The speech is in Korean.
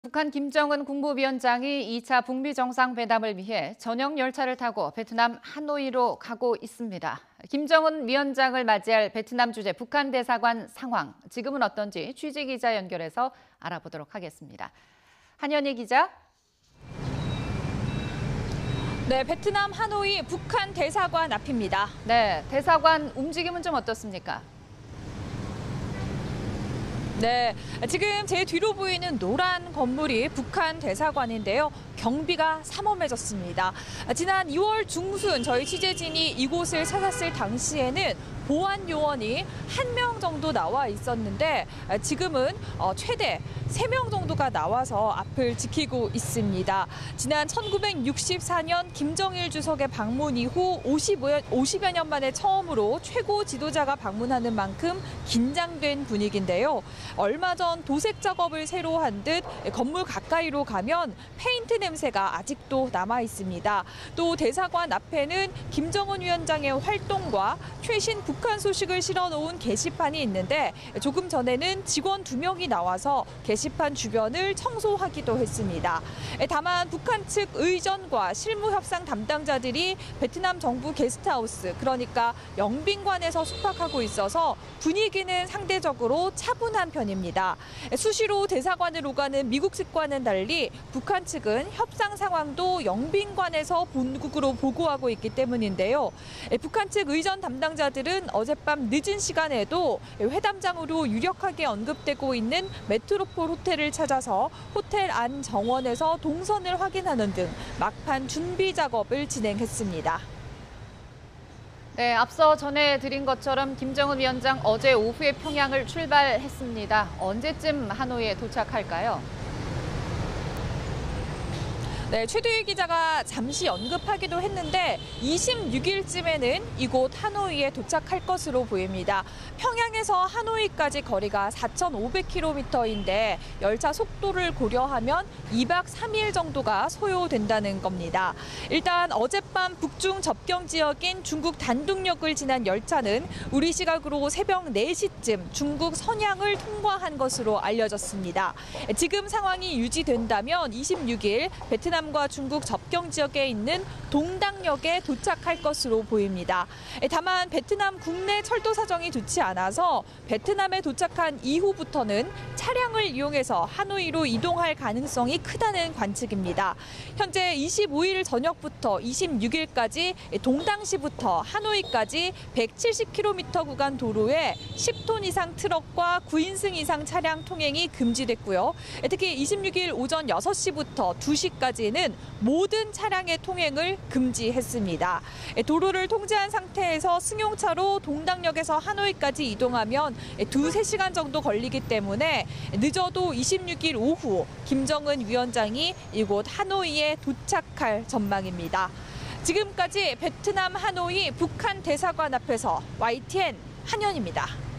북한 김정은 국무위원장이 2차 북미 정상회담을 위해 전용 열차를 타고 베트남 하노이로 가고 있습니다. 김정은 위원장을 맞이할 베트남 주재 북한 대사관 상황, 지금은 어떤지 취재기자 연결해서 알아보도록 하겠습니다. 한현희 기자. 네, 베트남 하노이 북한 대사관 앞입니다. 네, 대사관 움직임은 좀 어떻습니까? 네, 지금 제 뒤로 보이는 노란 건물이 북한 대사관인데요. 경비가 삼엄해졌습니다. 지난 2월 중순 저희 취재진이 이곳을 찾았을 당시에는 보안 요원이 1명 정도 나와 있었는데 지금은 최대 3명 정도가 나와서 앞을 지키고 있습니다. 지난 1964년 김정일 주석의 방문 이후 50여 년 만에 처음으로 최고 지도자가 방문하는 만큼 긴장된 분위기인데요. 얼마 전 도색 작업을 새로 한 듯 건물 가까이로 가면 페인트 냄새가 아직도 남아 있습니다. 또 대사관 앞에는 김정은 위원장의 활동과 최신 북한 소식을 실어놓은 게시판이 있는데 조금 전에는 직원 2명이 나와서 게시판 주변을 청소하기도 했습니다. 다만 북한 측 의전과 실무 협상 담당자들이 베트남 정부 게스트하우스, 그러니까 영빈관에서 숙박하고 있어서 분위기는 상대적으로 차분한 편입니다. 수시로 대사관을 오가는 미국식과는 달리 북한 측은 협상 상황도 영빈관에서 본국으로 보고하고 있기 때문인데요. 북한 측 의전 담당자들은 어젯밤 늦은 시간에도 회담장으로 유력하게 언급되고 있는 메트로폴 호텔을 찾아서 호텔 안 정원에서 동선을 확인하는 등 막판 준비 작업을 진행했습니다. 네, 앞서 전해드린 것처럼 김정은 위원장 어제 오후에 평양을 출발했습니다. 언제쯤 하노이에 도착할까요? 네, 최두희 기자가 잠시 언급하기도 했는데 26일쯤에는 이곳 하노이에 도착할 것으로 보입니다. 평양에서 하노이까지 거리가 4,500km인데 열차 속도를 고려하면 2박 3일 정도가 소요된다는 겁니다. 일단 어젯밤 북중 접경 지역인 중국 단둥역을 지난 열차는 우리 시각으로 새벽 4시쯤 중국 선양을 통과한 것으로 알려졌습니다. 지금 상황이 유지된다면 26일 베트남과 중국 접경 지역에 있는 동당역에 도착할 것으로 보입니다. 다만 베트남 국내 철도 사정이 좋지 않아서 베트남에 도착한 이후부터는 차량을 이용해서 하노이로 이동할 가능성이 크다는 관측입니다. 현재 25일 저녁부터 26일까지 동당시부터 하노이까지 170km 구간 도로에 10톤 이상 트럭과 9인승 이상 차량 통행이 금지됐고요. 특히 26일 오전 6시부터 2시까지는 모든 차량의 통행을 금지했습니다. 도로를 통제한 상태에서 승용차로 동당역에서 하노이까지 이동하면 2~3시간 정도 걸리기 때문에 늦어도 26일 오후 김정은 위원장이 이곳 하노이에 도착할 전망입니다. 지금까지 베트남 하노이 북한 대사관 앞에서 YTN 한현입니다.